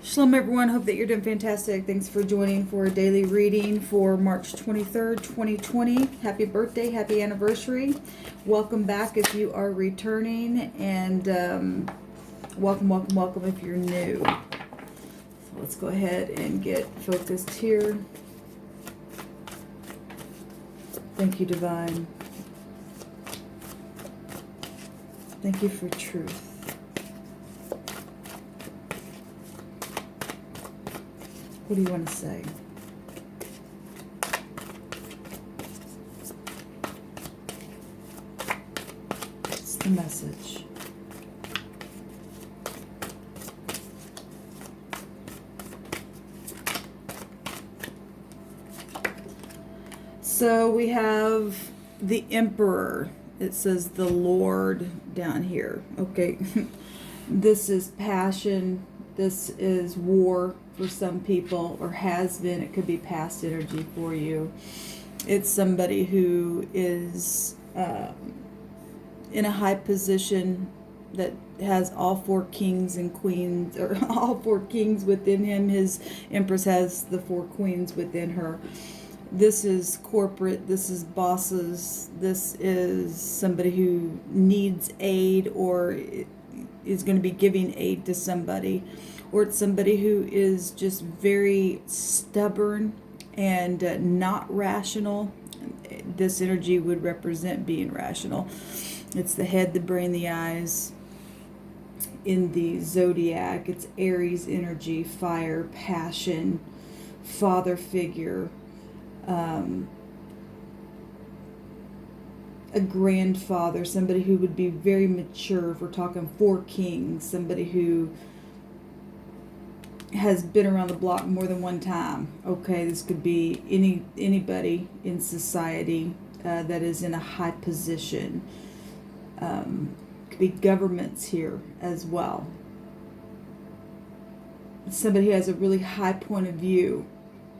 Shalom everyone, hope that you're doing fantastic. Thanks for joining for a daily reading for March 23rd, 2020. Happy birthday, happy anniversary. Welcome back if you are returning, and welcome if you're new. So let's go ahead and get focused here. Thank you, Divine. Thank you for truth. What do you want to say? What's the message? So we have the Emperor. It says the Lord down here. Okay. This is passion. This is war for some people, or has been. It could be past energy for you. It's somebody who is in a high position that has all four kings and queens, or all four kings within him. His Empress has the four queens within her. This is corporate. This is bosses. This is somebody who needs aid or is going to be giving aid to somebody, or it's somebody who is just very stubborn and not rational. This energy would represent being rational. It's the head, the brain, the eyes. In the zodiac, it's Aries energy, fire, passion, father figure, a grandfather, somebody who would be very mature. If we're talking four kings, somebody who has been around the block more than one time. Okay, this could be anybody in society that is in a high position. Could be governments here as well. Somebody who has a really high point of view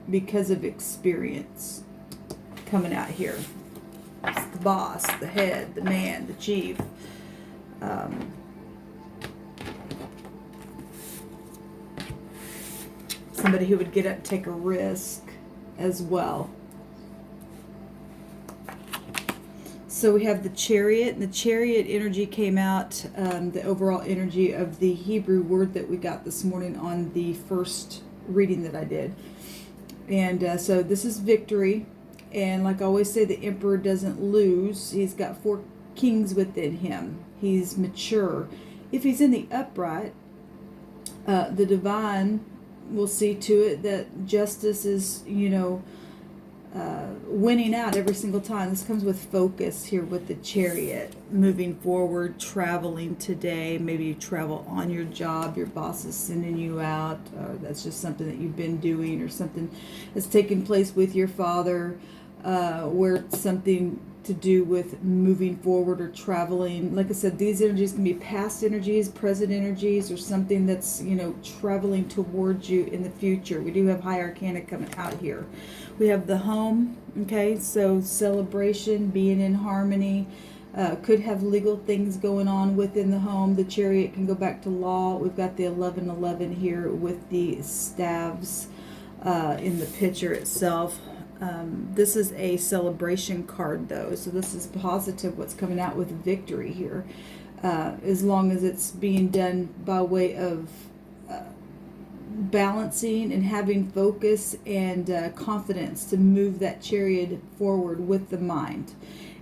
because of experience coming out here. It's the boss, the head, the man, the chief. Somebody who would get up and take a risk as well. So we have the Chariot, and the Chariot energy came out, the overall energy of the Hebrew word that we got this morning on the first reading that I did. And so this is victory. And like I always say, the Emperor doesn't lose. He's got four kings within him. He's mature. If he's in the upright, the Divine will see to it that justice is, winning out every single time. This comes with focus here with the Chariot. Moving forward, traveling today. Maybe you travel on your job. Your boss is sending you out. Or that's just something that you've been doing, or something that's taken place with your father. Where it's something to do with moving forward or traveling. Like I said, these energies can be past energies, present energies, or something that's, traveling towards you in the future. We do have High Arcana coming out here. We have the home, okay, so celebration, being in harmony. Could have legal things going on within the home. The Chariot can go back to law. We've got the 1111 here with the staves in the picture itself. This is a celebration card, though, so this is positive what's coming out with victory here, as long as it's being done by way of balancing and having focus and confidence to move that Chariot forward with the mind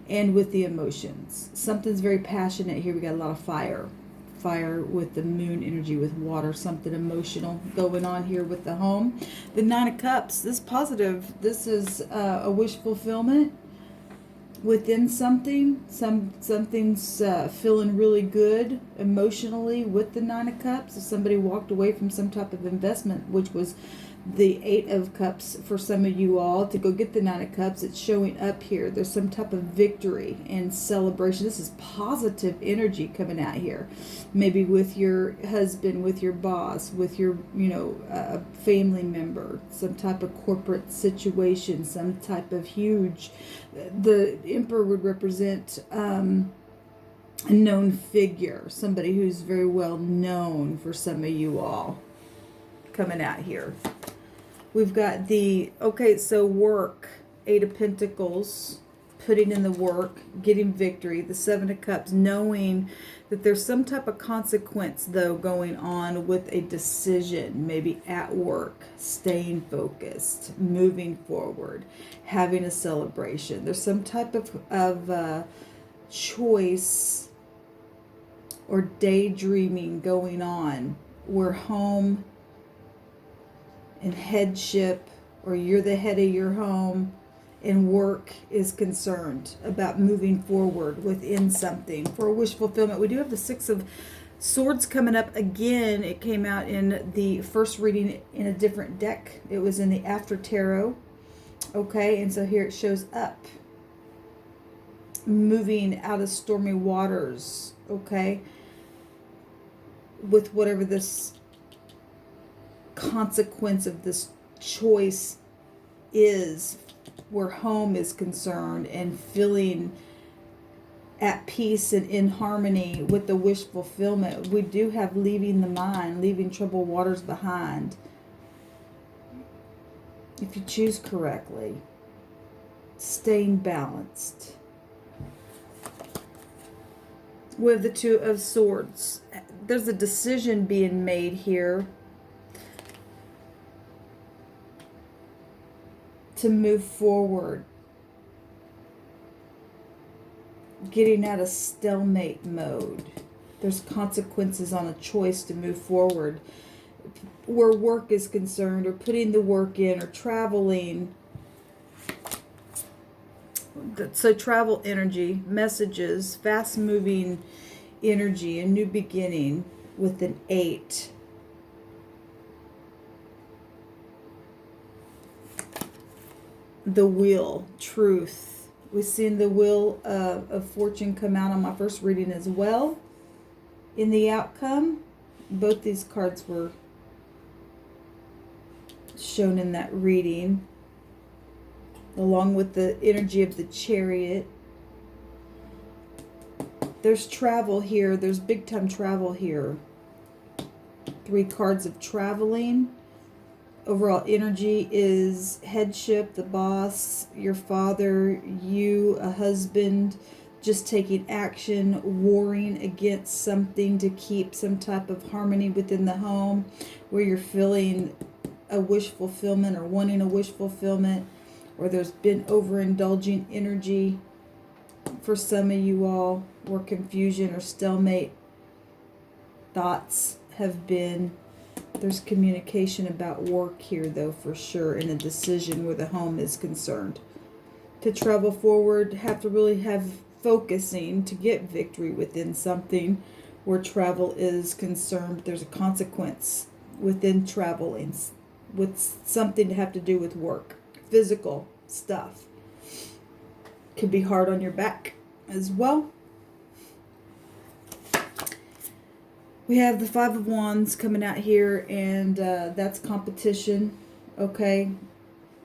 and with the emotions. Something's very passionate here. We got a lot of fire with the moon energy, with water, something emotional going on here with the home. The Nine of Cups, this positive. This is a wish fulfillment within something. Something's feeling really good emotionally with the Nine of Cups. If somebody walked away from some type of investment, which was the Eight of Cups for some of you all, to go get the Nine of Cups, it's showing up here. There's some type of victory and celebration. This is positive energy coming out here. Maybe with your husband, with your boss, with your, a family member, some type of corporate situation, some type of huge. The Emperor would represent a known figure, somebody who's very well known for some of you all. coming out here. We've got the, okay, so work, 8 of Pentacles, putting in the work, getting victory, the 7 of Cups, knowing that there's some type of consequence, though, going on with a decision, maybe at work, staying focused, moving forward, having a celebration. There's some type of choice or daydreaming going on where home and headship, or you're the head of your home, and work is concerned about moving forward within something for a wish fulfillment. We do have the 6 of Swords coming up again. It came out in the first reading in a different deck. It was in the After Tarot. Okay, and so here it shows up. Moving out of stormy waters. Okay, with whatever this consequence of this choice is, where home is concerned, and feeling at peace and in harmony with the wish fulfillment. We do have leaving the mind, leaving troubled waters behind, if you choose correctly. Staying balanced. We have the 2 of Swords. There's a decision being made here to move forward, getting out of stalemate mode. There's consequences on a choice to move forward where work is concerned, or putting the work in, or traveling. So travel energy, messages, fast moving energy, a new beginning with an 8. The Wheel, truth. We've seen the Wheel of Fortune come out on my first reading as well. In the outcome, both these cards were shown in that reading, along with the energy of the Chariot. There's travel here. There's big time travel here. 3 cards of traveling. Overall energy is headship, the boss, your father, you, a husband, just taking action, warring against something to keep some type of harmony within the home, where you're feeling a wish fulfillment or wanting a wish fulfillment, or there's been overindulging energy for some of you all, where confusion or stalemate thoughts have been. There's communication about work here, though, for sure, in a decision where the home is concerned. To travel forward, have to really have focusing to get victory within something where travel is concerned. There's a consequence within traveling, with something to have to do with work, physical stuff. Could be hard on your back as well. We have the 5 of Wands coming out here, and that's competition, okay?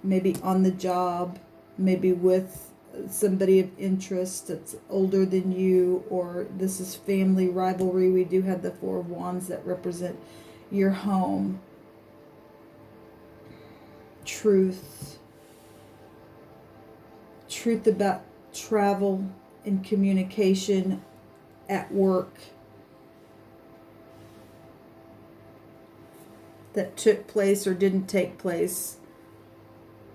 Maybe on the job, maybe with somebody of interest that's older than you, or this is family rivalry. We do have the 4 of Wands that represent your home. Truth. Truth about travel and communication at work that took place or didn't take place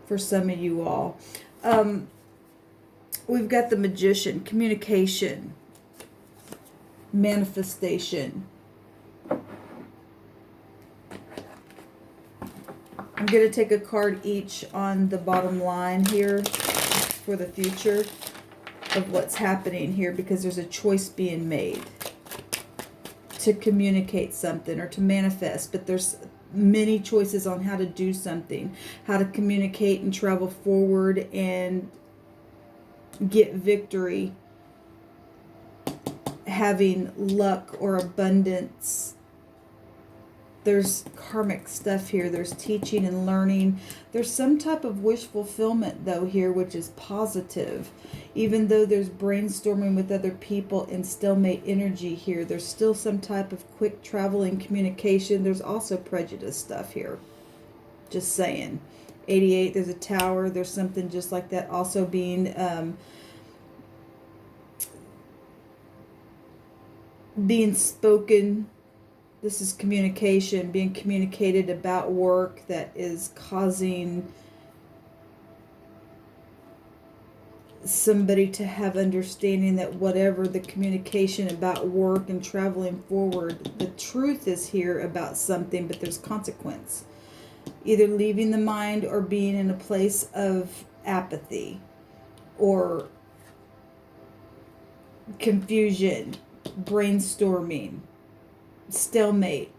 for some of you all. We've got the Magician, communication, manifestation. I'm going to take a card each on the bottom line here for the future of what's happening here, because there's a choice being made to communicate something or to manifest, but there's many choices on how to do something, how to communicate and travel forward and get victory, having luck or abundance. There's karmic stuff here. There's teaching and learning. There's some type of wish fulfillment, though, here, which is positive. Even though there's brainstorming with other people and stalemate energy here, there's still some type of quick traveling communication. There's also prejudice stuff here. Just saying. 88, there's a tower. There's something just like that also being spoken. This is communication, being communicated about work that is causing somebody to have understanding that whatever the communication about work and traveling forward, the truth is here about something, but there's consequence. Either leaving the mind or being in a place of apathy or confusion, brainstorming, stalemate.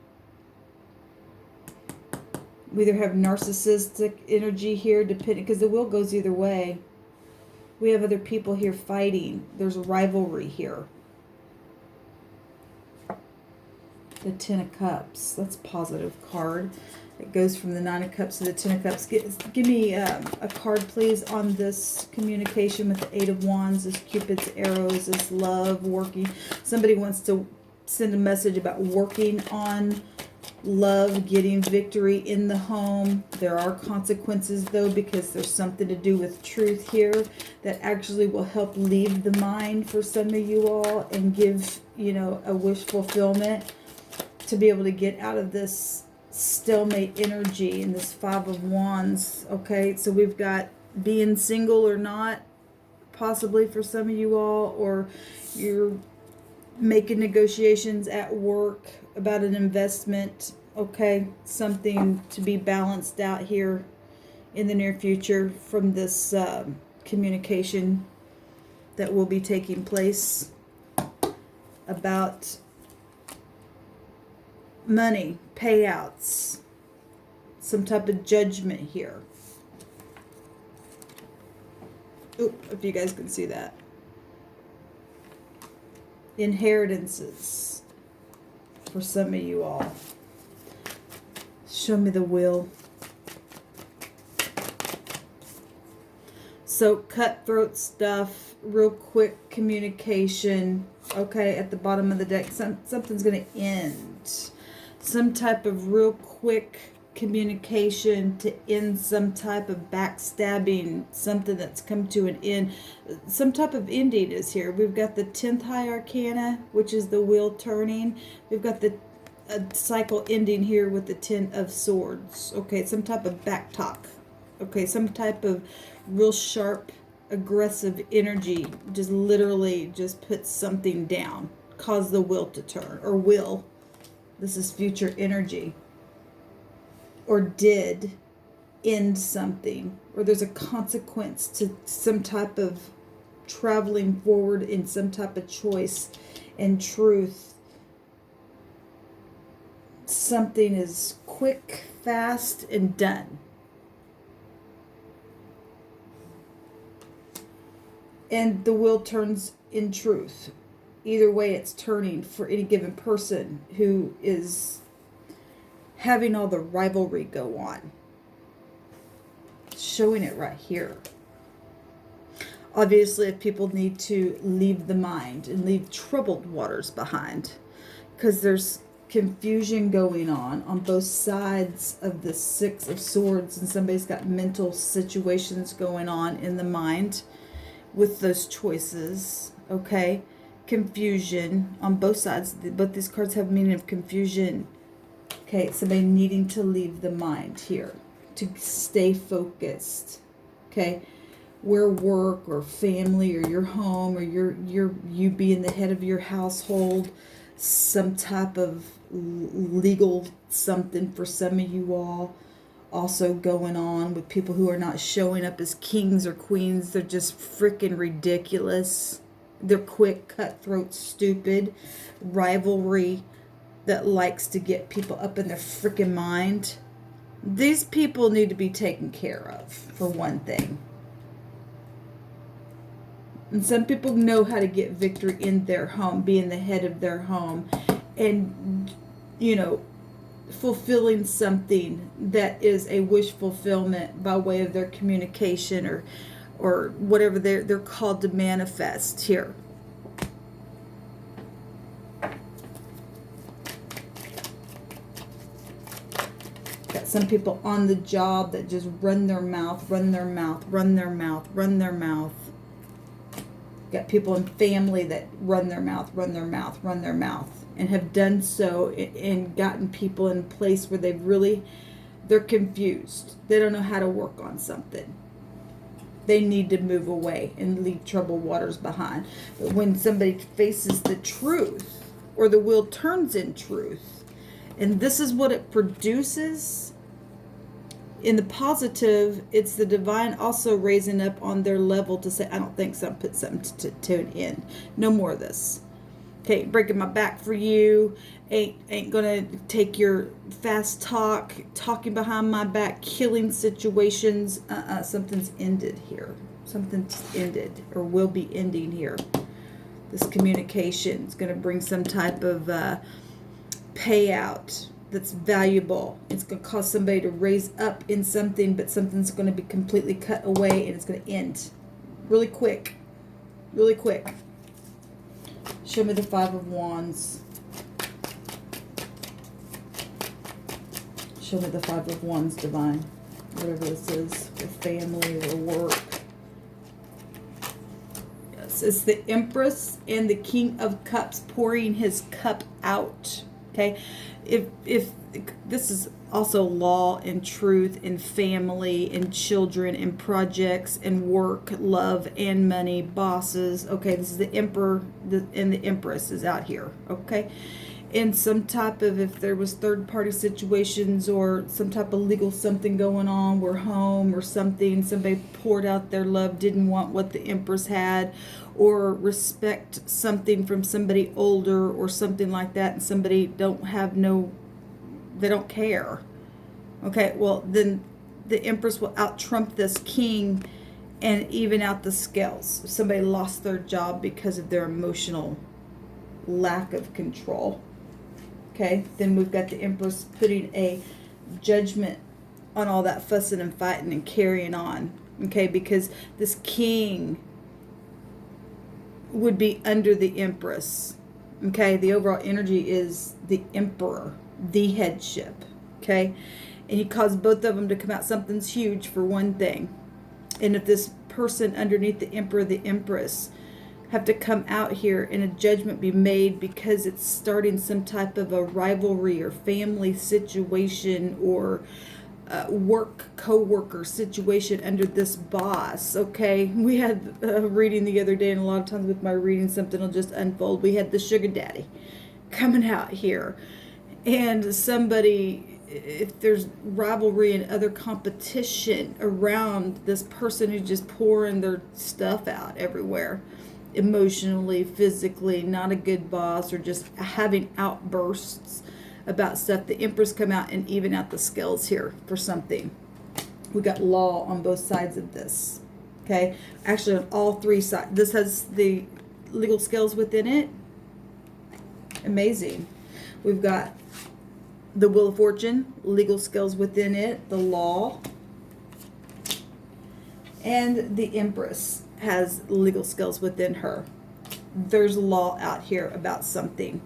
We either have narcissistic energy here, depending, because the wheel goes either way. We have other people here fighting. There's rivalry here. The Ten of Cups. That's a positive card. It goes from the Nine of Cups to the Ten of Cups. Give me a card, please, on this communication with the Eight of Wands, this Cupid's arrows, this love, working. Somebody wants to send a message about working on love, getting victory in the home. There are consequences, though, because there's something to do with truth here that actually will help leave the mind for some of you all and give, you know, a wish fulfillment to be able to get out of this stalemate energy and this Five of Wands. Okay, so we've got being single or not, possibly for some of you all, or you're making negotiations at work about an investment. Okay, something to be balanced out here in the near future from this communication that will be taking place about money, payouts, some type of judgment here. Oop, if you guys can see that. Inheritances for some of you all. Show me the wheel. So cutthroat stuff, real quick communication. Okay, at the bottom of the deck, something's going to end. Some type of real quick communication to end some type of backstabbing, something that's come to an end. Some type of ending is here. We've got the 10th high arcana, which is the wheel turning. We've got the cycle ending here with the 10 of swords. Okay, some type of back talk. Okay, some type of real sharp, aggressive energy. Just literally just put something down. Cause the wheel to turn. Or will. This is future energy. Or did end something. Or there's a consequence to some type of traveling forward in some type of choice and truth. Something is quick, fast, and done. And the wheel turns in truth. Either way, it's turning for any given person who is having all the rivalry go on. Showing it right here. Obviously, if people need to leave the mind and leave troubled waters behind, because there's confusion going on both sides of the Six of Swords, and somebody's got mental situations going on in the mind with those choices. Okay, confusion on both sides. Both these cards have meaning of confusion. Okay, somebody needing to leave the mind here to stay focused. Okay, where work or family or your home or you being the head of your household, some type of legal something for some of you all also going on with people who are not showing up as kings or queens. They're just freaking ridiculous. They're quick, cutthroat, stupid. Rivalry that likes to get people up in their freaking mind. These people need to be taken care of, for one thing. And some people know how to get victory in their home, being the head of their home. And, you know, fulfilling something that is a wish fulfillment by way of their communication or whatever they're called to manifest here. Got some people on the job that just run their mouth, run their mouth, run their mouth, run their mouth. Got people in family that run their mouth, run their mouth, run their mouth, and have done so and gotten people in a place where they're confused. They don't know how to work on something. They need to move away and leave troubled waters behind. But when somebody faces the truth, or the wheel turns in truth, and this is what it produces, in the positive, it's the divine also raising up on their level to say, I don't think so, put something to an end. No more of this. Okay, breaking my back for you. Ain't gonna take your fast talk, talking behind my back, killing situations. Something's ended here. Something's ended or will be ending here. This communication is gonna bring some type of payout that's valuable. It's going to cause somebody to raise up in something, but something's going to be completely cut away and it's going to end really quick. Really quick. Show me the Five of Wands. Show me the Five of Wands, divine. Whatever this is, or family or work. Yes, it's the Empress and the King of Cups pouring his cup out. Okay, if this is also law and truth and family and children and projects and work, love and money, bosses. Okay, this is the Emperor and the Empress is out here. Okay, and some type of, if there was third party situations or some type of legal something going on, we're home or something, somebody poured out their love, didn't want what the Empress had, or respect something from somebody older or something like that, and somebody they don't care. Okay, well then the Empress will out trump this King and even out the scales. If somebody lost their job because of their emotional lack of control. Okay, then we've got the Empress putting a judgment on all that fussing and fighting and carrying on. Okay, because this King would be under the Empress. Okay, the overall energy is the Emperor, the headship. Okay, and you cause both of them to come out. Something's huge for one thing. And if this person underneath the Emperor, the Empress, have to come out here and a judgment be made because it's starting some type of a rivalry or family situation or work co-worker situation under this boss. Okay, we had a reading the other day, and a lot of times with my reading something will just unfold. We had the sugar daddy coming out here, and somebody, if there's rivalry and other competition around this person who's just pouring their stuff out everywhere, emotionally, physically, not a good boss, or just having outbursts about stuff, the Empress come out and even out the scales here for something. We got law on both sides of this. Okay, actually on all three sides. This has the legal scales within it. Amazing. We've got the Wheel of Fortune, legal scales within it, the law, and the Empress has legal scales within her. There's law out here about something.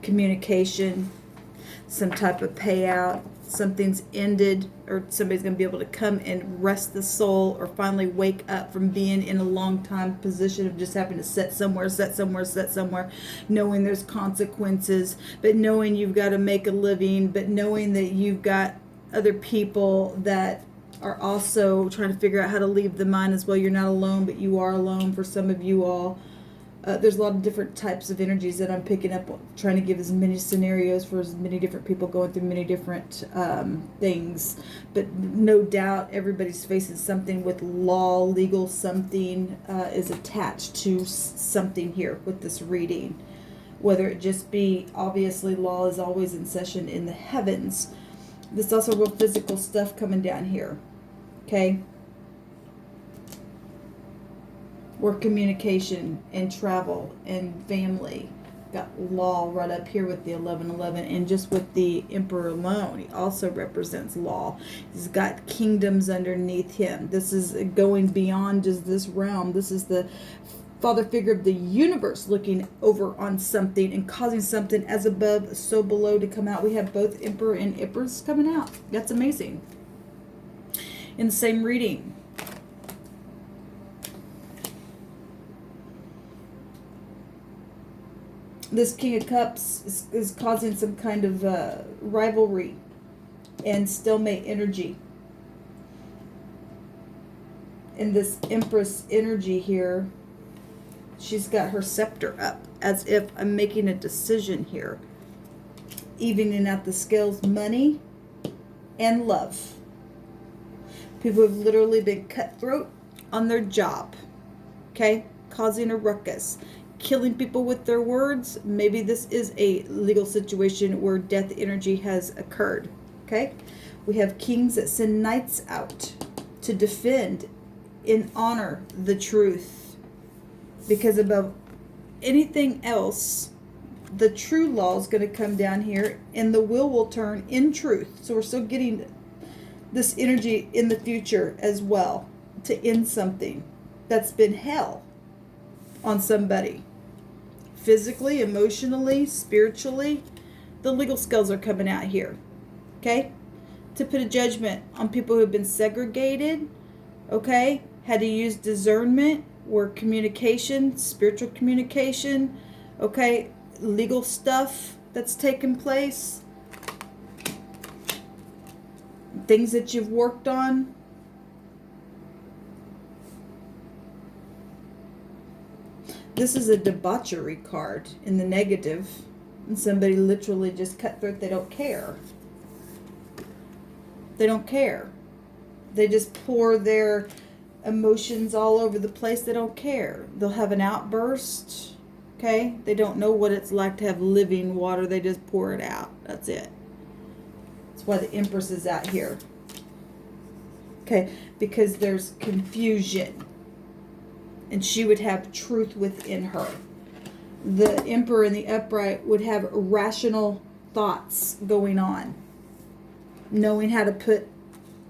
Communication, some type of payout, something's ended, or somebody's going to be able to come and rest the soul or finally wake up from being in a long time position of just having to sit somewhere, knowing there's consequences, but knowing you've got to make a living, but knowing that you've got other people that are also trying to figure out how to leave the mind as well. You're not alone, but you are alone for some of you all. There's a lot of different types of energies that I'm picking up, trying to give as many scenarios for as many different people going through many different things. But no doubt everybody's facing something with law, legal something is attached to something here with this reading. Whether it just be, obviously law is always in session in the heavens. There's also real physical stuff coming down here. Okay? Work, communication, and travel, and family. Got law right up here with the 1111, and just with the Emperor alone, he also represents law. He's got kingdoms underneath him. This is going beyond just this realm. This is the father figure of the universe looking over on something and causing something as above, so below to come out. We have both Emperor and Empress coming out. That's amazing. In the same reading. This King of Cups is causing some kind of rivalry and stalemate energy. In this Empress energy here, she's got her scepter up as if I'm making a decision here. Evening out the scales, money and love. People have literally been cutthroat on their job. Okay? Causing a ruckus. Killing people with their words. Maybe this is a legal situation where death energy has occurred. Okay? We have kings that send knights out to defend and honor the truth. Because above anything else, the true law is going to come down here and the wheel will turn in truth. So we're still getting this energy in the future as well to end something that's been hell on somebody. Physically, emotionally, spiritually, the legal scales are coming out here. Okay? To put a judgment on people who have been segregated. Okay? Had to use discernment or communication, spiritual communication. Okay? Legal stuff that's taken place. Things that you've worked on. This is a debauchery card in the negative. And somebody literally just cutthroat. They don't care. They don't care. They just pour their emotions all over the place. They don't care. They'll have an outburst. Okay? They don't know what it's like to have living water. They just pour it out. That's it. That's why the Empress is out here. Okay? Because there's confusion. And she would have truth within her. The Emperor in the upright would have rational thoughts going on. Knowing how to put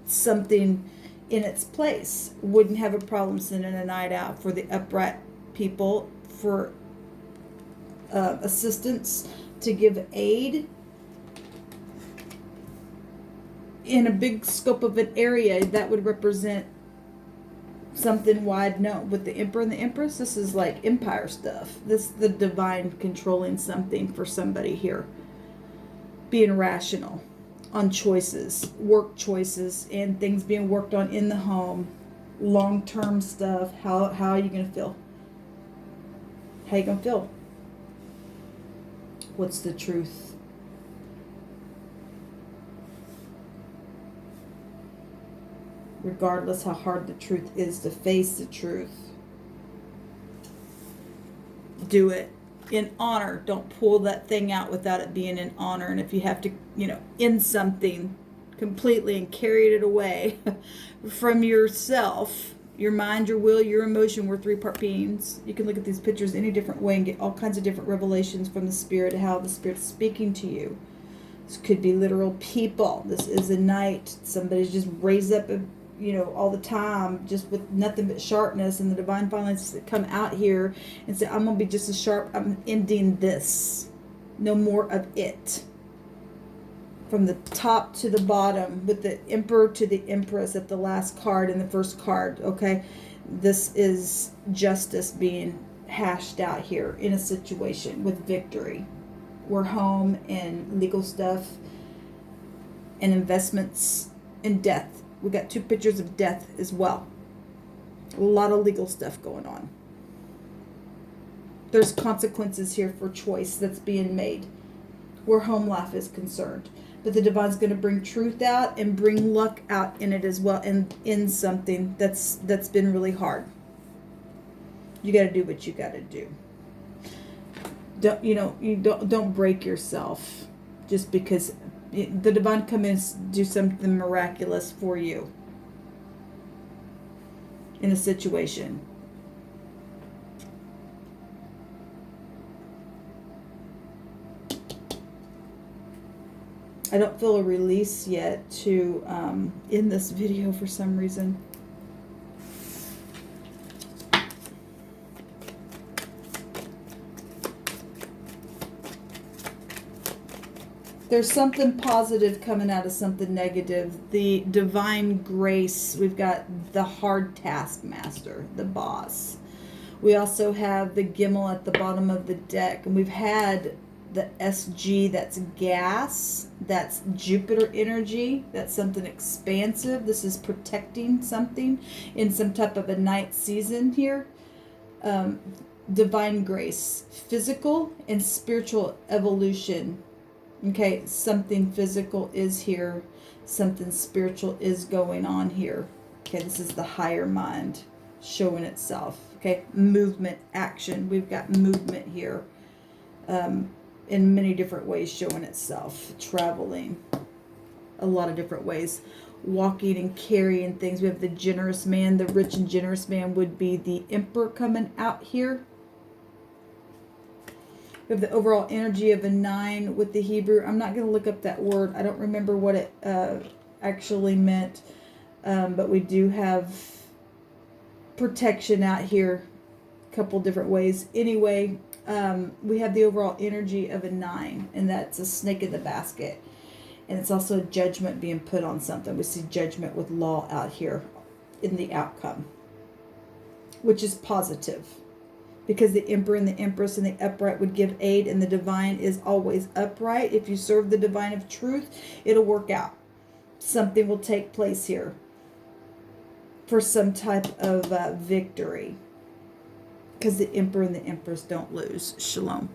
something in its place. Wouldn't have a problem sending a knight out for the upright people. For assistance. To give aid. In a big scope of an area that would represent something wide known. With the Emperor and the Empress, this is like empire stuff. This is the divine controlling something for somebody here. Being rational on choices, work choices, and things being worked on in the home. Long-term stuff. How are you going to feel? How you going to feel? What's the truth? Regardless how hard the truth is to face the truth. Do it in honor. Don't pull that thing out without it being in honor. And if you have to, end something completely and carry it away from yourself, your mind, your will, your emotion, we're three-part beings. You can look at these pictures any different way and get all kinds of different revelations from the Spirit, how the Spirit's speaking to you. This could be literal people. This is a night. Somebody's just raised up all the time, just with nothing but sharpness, and the divine violence that come out here and say, I'm going to be just as sharp. I'm ending this. No more of it. From the top to the bottom, with the Emperor to the Empress at the last card and the first card, okay? This is justice being hashed out here in a situation with victory. We're home and legal stuff and investments and death. We got two pictures of death as well. A lot of legal stuff going on. There's consequences here for choice that's being made where home life is concerned. But the divine's going to bring truth out and bring luck out in it as well, and in something that's been really hard. You got to do what you got to do. Don't break yourself just because the divine come in and do something miraculous for you in a situation. I don't feel a release yet to in this video for some reason. There's something positive coming out of something negative. The divine grace. We've got the hard taskmaster, the boss. We also have the GEMINI at the bottom of the deck. And we've had the SG, that's gas. That's Jupiter energy. That's something expansive. This is protecting something in some type of a night season here. Divine grace. Physical and spiritual evolution. Okay, something physical is here. Something spiritual is going on here. Okay, this is the higher mind showing itself. Okay, movement, action. We've got movement here in many different ways showing itself. Traveling, a lot of different ways. Walking and carrying things. We have the generous man. The rich and generous man would be the Emperor coming out here. We have the overall energy of a 9 with the Hebrew. I'm not going to look up that word. I don't remember what it actually meant. But we do have protection out here a couple different ways. Anyway, we have the overall energy of a 9. And that's a snake in the basket. And it's also a judgment being put on something. We see judgment with law out here in the outcome. Which is positive. Because the Emperor and the Empress and the upright would give aid, and the divine is always upright. If you serve the divine of truth, it'll work out. Something will take place here for some type of victory. Because the Emperor and the Empress don't lose. Shalom.